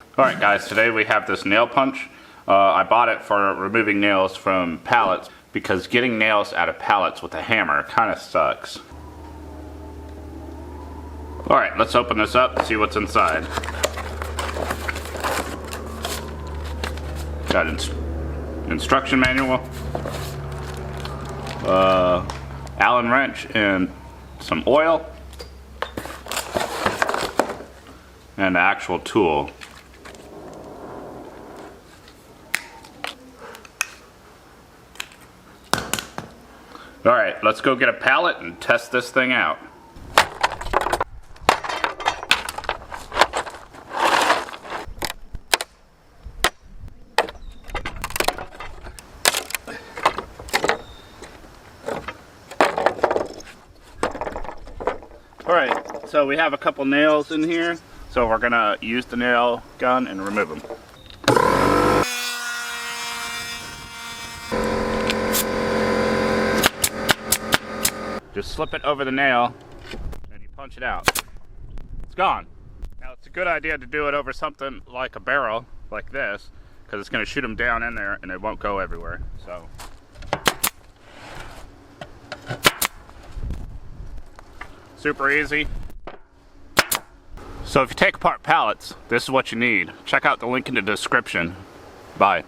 Alright guys, today we have this nail punch. I bought it for removing nails from pallets because getting nails out of pallets with a hammer kind of sucks. Alright, let's open this up and see what's inside. Got an instruction manual, Allen wrench and some oil, and the actual tool. Alright, let's go get a pallet and test this thing out. Alright, so we have a couple nails in here, so we're gonna use the nail gun and remove them. Just slip it over the nail and you punch it out. It's gone. Now it's a good idea to do it over something like a barrel, like this, because it's going to shoot them down in there and it won't go everywhere. So, super easy. So if you take apart pallets, this is what you need. Check out the link in the description. Bye.